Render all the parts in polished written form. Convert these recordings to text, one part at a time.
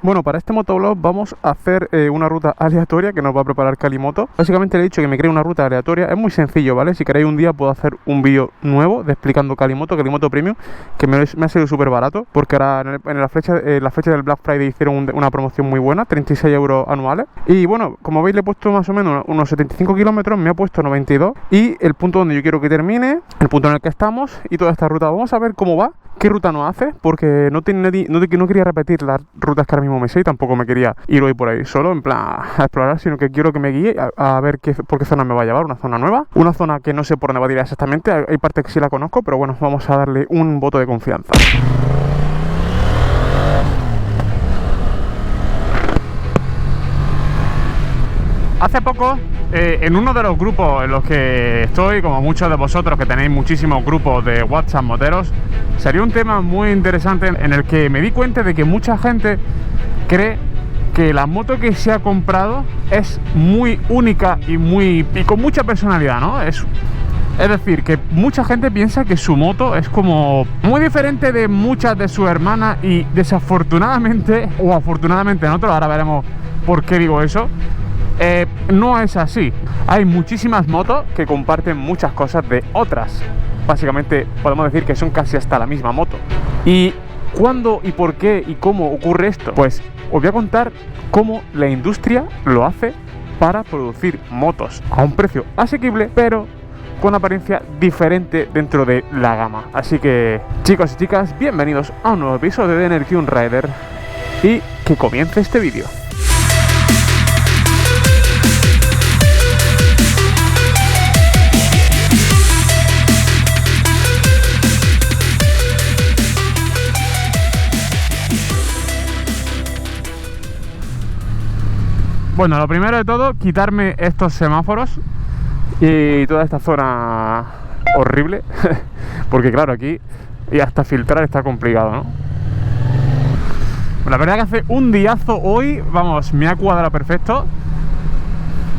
Bueno, para este motovlog vamos a hacer una ruta aleatoria que nos va a preparar Calimoto. Básicamente le he dicho que me cree una ruta aleatoria. Es muy sencillo, ¿vale? Si queréis un día puedo hacer un vídeo nuevo de explicando Calimoto Premium, que me ha salido súper barato, porque ahora en la fecha del Black Friday hicieron una promoción muy buena, 36 € anuales. Y bueno, como veis le he puesto más o menos unos 75 kilómetros, me ha puesto 92. Y el punto donde yo quiero que termine, el punto en el que estamos y toda esta ruta. Vamos a ver cómo va, qué ruta nos hace, porque no quería repetir las rutas que ahora mismo me sé y tampoco me quería ir hoy por ahí solo en plan a explorar, sino que quiero que me guíe a ver por qué zona me va a llevar. Una zona nueva, una zona que no sé por dónde va a ir exactamente. Hay partes que sí la conozco, pero bueno, vamos a darle un voto de confianza. Hace poco, en uno de los grupos en los que estoy, como muchos de vosotros que tenéis muchísimos grupos de WhatsApp moteros, salió un tema muy interesante en el que me di cuenta de que mucha gente cree que la moto que se ha comprado es muy única y con mucha personalidad, ¿no? Es decir, que mucha gente piensa que su moto es como muy diferente de muchas de sus hermanas y desafortunadamente, o afortunadamente en otros, ahora veremos por qué digo eso, no es así. Hay muchísimas motos que comparten muchas cosas de otras. Básicamente podemos decir que son casi hasta la misma moto. ¿Y cuándo y por qué y cómo ocurre esto? Pues os voy a contar cómo la industria lo hace para producir motos a un precio asequible, pero con apariencia diferente dentro de la gama. Así que, chicos y chicas, bienvenidos a un nuevo episodio de Energy Rider y que comience este vídeo. Bueno, lo primero de todo, quitarme estos semáforos y toda esta zona horrible, porque claro, aquí y hasta filtrar está complicado, ¿no? La verdad que hace un diazo hoy, vamos, me ha cuadrado perfecto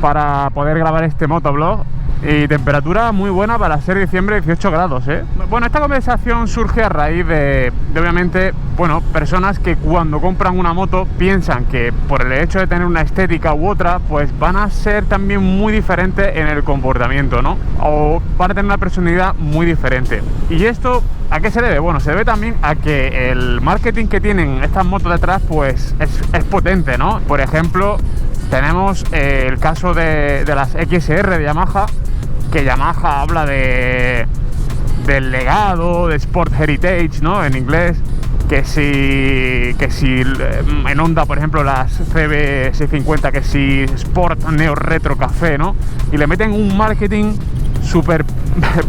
para poder grabar este motovlog. Y temperatura muy buena para ser diciembre, 18 grados, ¿eh? Bueno, esta conversación surge a raíz de obviamente, bueno, personas que cuando compran una moto piensan que por el hecho de tener una estética u otra, pues van a ser también muy diferentes en el comportamiento, ¿no? O van a tener una personalidad muy diferente. ¿Y esto a qué se debe? Bueno, se debe también a que el marketing que tienen estas motos detrás, pues es potente, ¿no? Por ejemplo, tenemos el caso de las XR de Yamaha, que Yamaha habla del legado, de Sport Heritage, ¿no? En inglés, que si en Honda, por ejemplo, las CB650, que si Sport Neo Retro Café, ¿no? Y le meten un marketing súper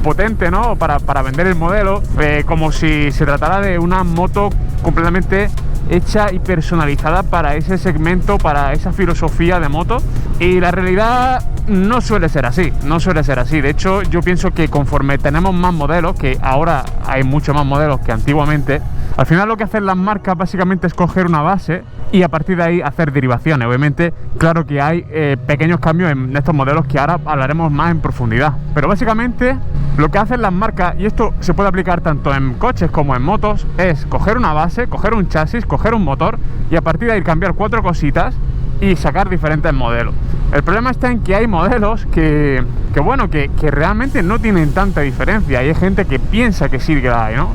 potente, ¿no? Para vender el modelo, como si se tratara de una moto completamente hecha y personalizada para ese segmento, para esa filosofía de moto. Y la realidad no suele ser así, no suele ser así. De hecho, yo pienso que conforme tenemos más modelos, que ahora hay mucho más modelos que antiguamente, al final lo que hacen las marcas básicamente es coger una base y a partir de ahí hacer derivaciones. Obviamente, claro que hay pequeños cambios en estos modelos que ahora hablaremos más en profundidad, pero básicamente lo que hacen las marcas, y esto se puede aplicar tanto en coches como en motos, es coger una base, coger un chasis, coger un motor y a partir de ahí cambiar 4 cositas y sacar diferentes modelos. El problema está en que hay modelos que realmente no tienen tanta diferencia y hay gente que piensa que sí que la hay, ¿no?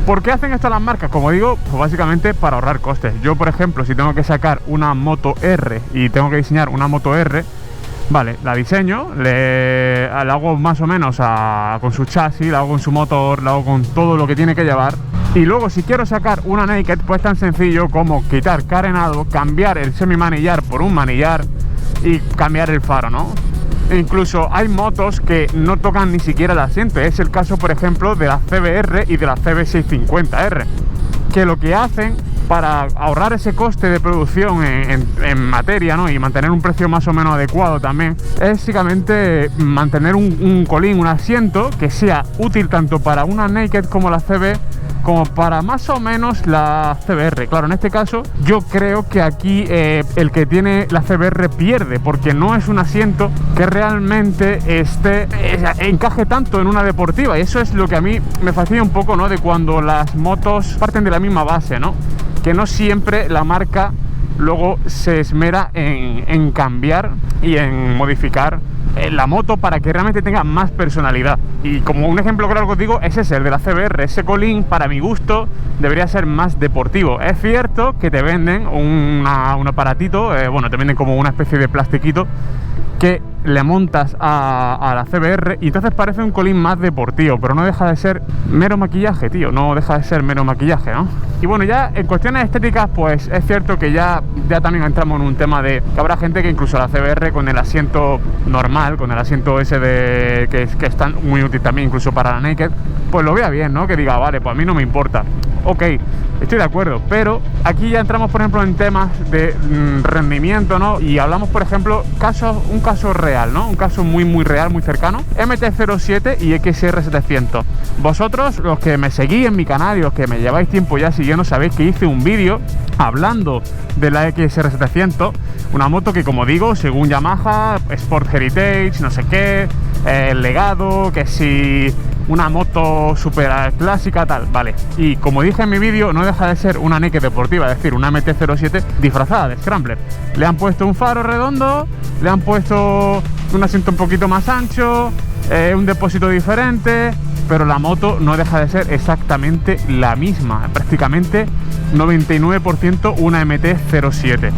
¿Por qué hacen esto las marcas? Como digo, pues básicamente para ahorrar costes. Yo, por ejemplo, si tengo que sacar una moto R y tengo que diseñar una moto R, vale, la diseño, la hago más o menos con su chasis, la hago con su motor, la hago con todo lo que tiene que llevar. Y luego si quiero sacar una naked, pues tan sencillo como quitar carenado, cambiar el semi-manillar por un manillar y cambiar el faro, ¿no? E incluso hay motos que no tocan ni siquiera el asiento. Es el caso, por ejemplo, de la CBR y de la CB650R, que lo que hacen para ahorrar ese coste de producción en materia, ¿no? Y mantener un precio más o menos adecuado también, es básicamente mantener un colín, un asiento que sea útil tanto para una naked como la CB, como para más o menos la CBR. Claro, en este caso yo creo que aquí el que tiene la CBR pierde, porque no es un asiento que realmente encaje tanto en una deportiva, y eso es lo que a mí me fastidia un poco, ¿no? De cuando las motos parten de la misma base, ¿no? que no siempre la marca luego se esmera en cambiar y en modificar la moto para que realmente tenga más personalidad. Y como un ejemplo claro que os digo es ese, el de la CBR. Ese colín, para mi gusto, debería ser más deportivo. Es cierto que te venden un aparatito, bueno, te venden como una especie de plastiquito que le montas a la CBR y entonces parece un colín más deportivo, pero no deja de ser mero maquillaje, tío, no deja de ser mero maquillaje, ¿no? Y bueno, ya en cuestiones estéticas, pues es cierto que ya también entramos en un tema de que habrá gente que incluso la CBR con el asiento normal, con el asiento ese de que es tan muy útil también incluso para la Naked, pues lo vea bien, ¿no? Que diga, vale, pues a mí no me importa. Ok, estoy de acuerdo, pero aquí ya entramos, por ejemplo, en temas de rendimiento, ¿no? Y hablamos, por ejemplo, un caso real, ¿no? Un caso muy real, muy cercano. MT-07 y XR700. Vosotros, los que me seguís en mi canal y los que me lleváis tiempo ya siguiendo, sabéis que hice un vídeo hablando de la XR700, una moto que, como digo, según Yamaha, Sport Heritage, no sé qué, el legado, que si una moto super clásica, tal, vale. Y como dije en mi vídeo, no deja de ser una Naked deportiva, es decir, una MT-07 disfrazada de Scrambler. Le han puesto un faro redondo, le han puesto un asiento un poquito más ancho, un depósito diferente, pero la moto no deja de ser exactamente la misma, prácticamente 99% una MT-07.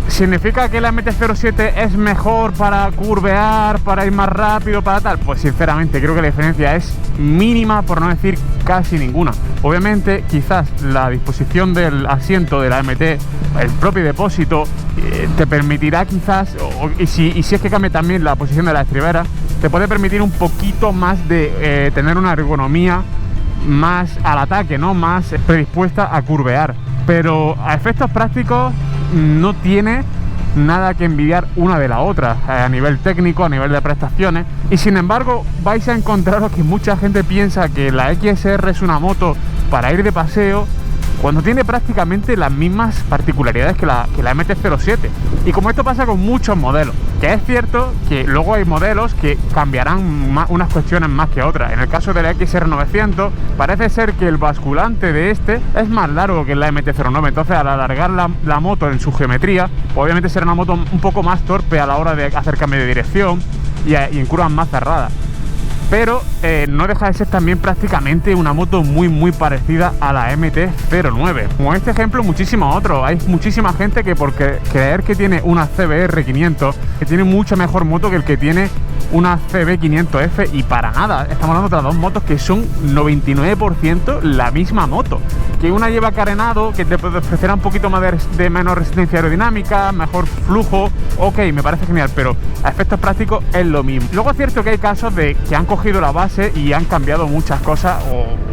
¿Significa que la MT-07 es mejor para curvear, para ir más rápido, para tal? Pues sinceramente creo que la diferencia es mínima, por no decir casi ninguna. Obviamente quizás la disposición del asiento de la MT, el propio depósito, te permitirá quizás, y si es que cambia también la posición de la estribera, te puede permitir un poquito más de tener una ergonomía más al ataque, ¿no? Más predispuesta a curvear. Pero a efectos prácticos no tiene nada que envidiar una de la otra a nivel técnico, a nivel de prestaciones. Y sin embargo vais a encontraros que mucha gente piensa que la XR es una moto para ir de paseo, cuando tiene prácticamente las mismas particularidades que la MT-07. Y como esto pasa con muchos modelos, que es cierto que luego hay modelos que cambiarán unas cuestiones más que otras. En el caso de la XR900 parece ser que el basculante de este es más largo que la MT-09, entonces al alargar la moto en su geometría, obviamente será una moto un poco más torpe a la hora de hacer cambio de dirección y en curvas más cerradas. Pero no deja de ser también prácticamente una moto muy parecida a la MT-09. Como este ejemplo, muchísimos otros. Hay muchísima gente que por creer que tiene una CBR 500, que tiene mucha mejor moto que el que tiene una CB 500F, y para nada. Estamos hablando de las dos motos que son 99% la misma moto. Que una lleva carenado, que te ofrecerá un poquito más de menor resistencia aerodinámica, mejor flujo. Ok, me parece genial, pero a efectos prácticos es lo mismo. Luego es cierto que hay casos de que han cogido la base y han cambiado muchas cosas,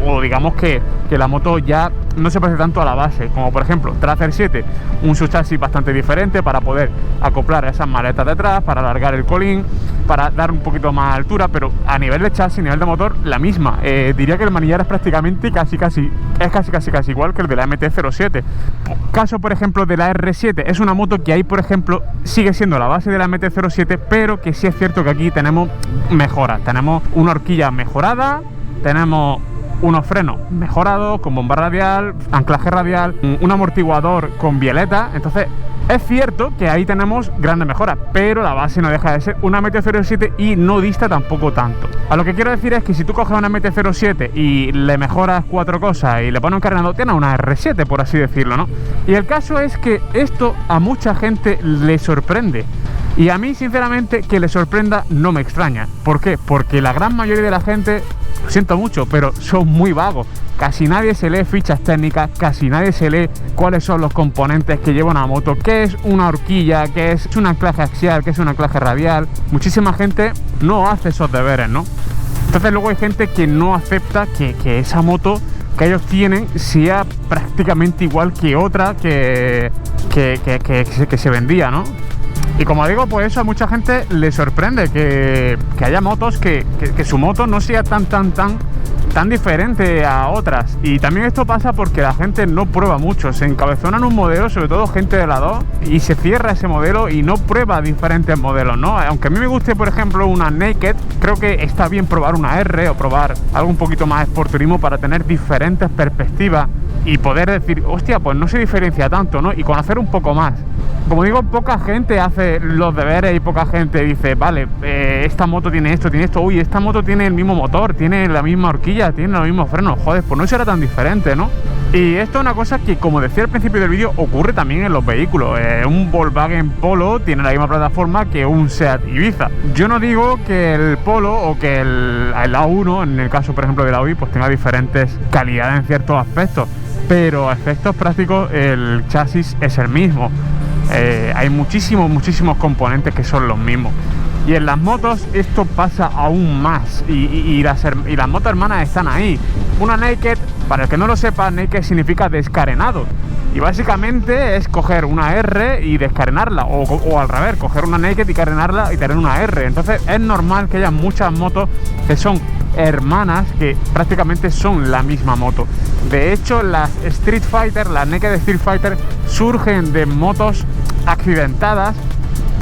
o digamos que la moto ya no se parece tanto a la base, como por ejemplo Tracer 7, un subchasis bastante diferente para poder acoplar esas maletas detrás, para alargar el colín, para dar un poquito más altura, pero a nivel de chasis, a nivel de motor, la misma. Diría que el manillar es prácticamente casi igual que el de la MT-07. Caso por ejemplo de la R7, es una moto que ahí por ejemplo sigue siendo la base de la MT-07, pero que sí es cierto que aquí tenemos mejoras. Tenemos una horquilla mejorada, tenemos unos frenos mejorados con bomba radial, anclaje radial, un amortiguador con bieleta. Entonces es cierto que ahí tenemos grandes mejoras, pero la base no deja de ser una MT-07 y no dista tampoco tanto. A lo que quiero decir es que si tú coges una MT-07 y le mejoras 4 cosas y le pones un carenado, tienes una R7, por así decirlo, ¿no? Y el caso es que esto a mucha gente le sorprende. Y a mí, sinceramente, que le sorprenda no me extraña. ¿Por qué? Porque la gran mayoría de la gente, lo siento mucho, pero son muy vagos. Casi nadie se lee fichas técnicas, casi nadie se lee cuáles son los componentes que lleva una moto, qué es una horquilla, qué es un anclaje axial, qué es un anclaje radial. Muchísima gente no hace esos deberes, ¿no? Entonces luego hay gente que no acepta que esa moto que ellos tienen sea prácticamente igual que otra que se vendía, ¿no? Y como digo, pues eso a mucha gente le sorprende que haya motos que su moto no sea tan diferente a otras. Y también esto pasa porque la gente no prueba mucho, se encabezonan un modelo, sobre todo gente de la 2, y se cierra ese modelo y no prueba diferentes modelos, ¿no? Aunque a mí me guste, por ejemplo, una Naked, creo que está bien probar una R o probar algo un poquito más Sport Turismo para tener diferentes perspectivas y poder decir, hostia, pues no se diferencia tanto, ¿no? Y conocer un poco más. Como digo, poca gente hace los deberes y poca gente dice, vale, esta moto tiene esto, uy, esta moto tiene el mismo motor, tiene la misma horquilla, tiene los mismos frenos, joder, pues no será tan diferente, ¿no? Y esto es una cosa que, como decía al principio del vídeo, ocurre también en los vehículos. Un Volkswagen Polo tiene la misma plataforma que un Seat Ibiza. Yo no digo que el Polo o que el A1, en el caso por ejemplo del Audi, pues tenga diferentes calidades en ciertos aspectos, pero a efectos prácticos el chasis es el mismo. Hay muchísimos componentes que son los mismos. Y en las motos esto pasa aún más, y las motos hermanas están ahí. Una naked, para el que no lo sepa, naked significa descarenado, y básicamente es coger una R y descarenarla, o al revés, coger una naked y carenarla y tener una R. Entonces es normal que haya muchas motos que son hermanas, que prácticamente son la misma moto. De hecho, las Street Fighter, las naked Street Fighter, surgen de motos accidentadas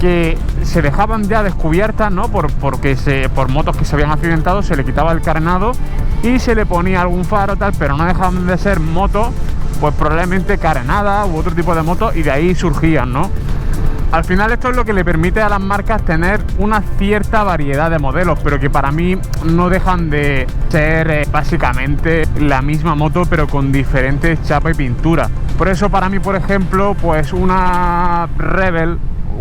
que se dejaban ya descubiertas, ¿no? Por motos que se habían accidentado, se le quitaba el carenado y se le ponía algún faro tal, pero no dejaban de ser motos, pues probablemente carenada u otro tipo de motos, y de ahí surgían, ¿no? Al final esto es lo que le permite a las marcas tener una cierta variedad de modelos, pero que para mí no dejan de ser básicamente la misma moto, pero con diferentes chapa y pintura. Por eso para mí, por ejemplo, pues una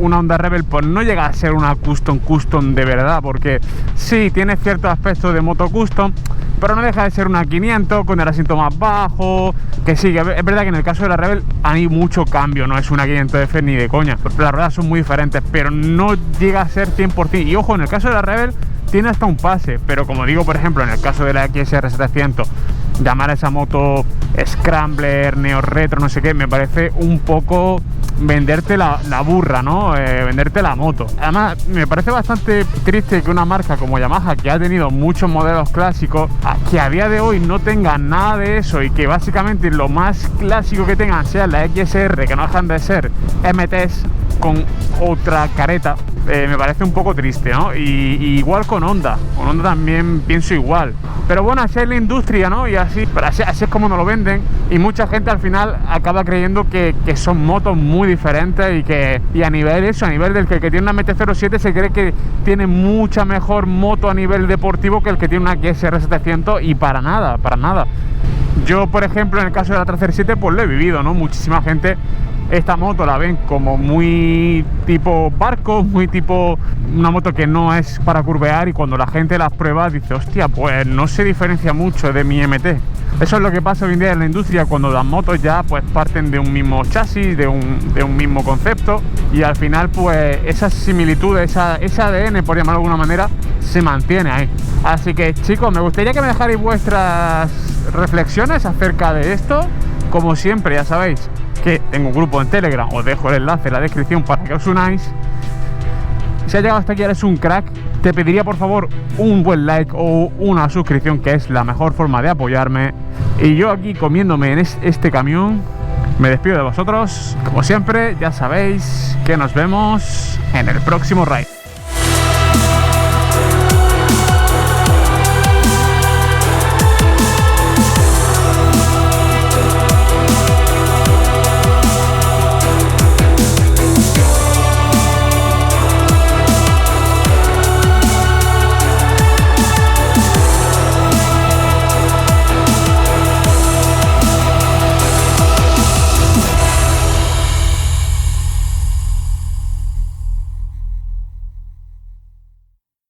Honda Rebel pues no llega a ser una custom de verdad, porque sí, tiene ciertos aspectos de moto custom, pero no deja de ser una 500 con el asiento más bajo, que sí, que es verdad que en el caso de la Rebel hay mucho cambio, no es una 500F ni de coña, las ruedas son muy diferentes, pero no llega a ser 100%, y ojo, en el caso de la Rebel tiene hasta un pase, pero como digo, por ejemplo, en el caso de la XR 700, llamar a esa moto Scrambler, Neo Retro, no sé qué, me parece un poco venderte la burra, ¿no? Venderte la moto. Además, me parece bastante triste que una marca como Yamaha, que ha tenido muchos modelos clásicos, que a día de hoy no tengan nada de eso, y que básicamente lo más clásico que tengan sea la XR, que no dejan de ser MTs con otra careta. Me parece un poco triste, ¿no? Y igual con Honda también pienso igual, pero bueno, así es la industria, ¿no? Y así es como nos lo venden, y mucha gente al final acaba creyendo que son motos muy diferentes, y a nivel del que tiene una MT-07 se cree que tiene mucha mejor moto a nivel deportivo que el que tiene una XR 700, y para nada. Yo, por ejemplo, en el caso de la Tracer 7, pues lo he vivido, ¿no? Muchísima gente esta moto la ven como muy tipo barco, muy tipo una moto que no es para curvear, y cuando la gente las prueba dice, hostia, pues no se diferencia mucho de mi MT. Eso es lo que pasa hoy en día en la industria, cuando las motos ya pues parten de un mismo chasis, de un mismo concepto, y al final pues esa similitud, ese ADN, por llamarlo de alguna manera, se mantiene ahí. Así que, chicos, me gustaría que me dejarais vuestras reflexiones acerca de esto. Como siempre, ya sabéis que tengo un grupo en Telegram, os dejo el enlace en la descripción para que os unáis. Si has llegado hasta aquí, eres un crack. Te pediría por favor un buen like o una suscripción, que es la mejor forma de apoyarme. Y yo aquí comiéndome en este camión, me despido de vosotros. Como siempre, ya sabéis que nos vemos en el próximo ride.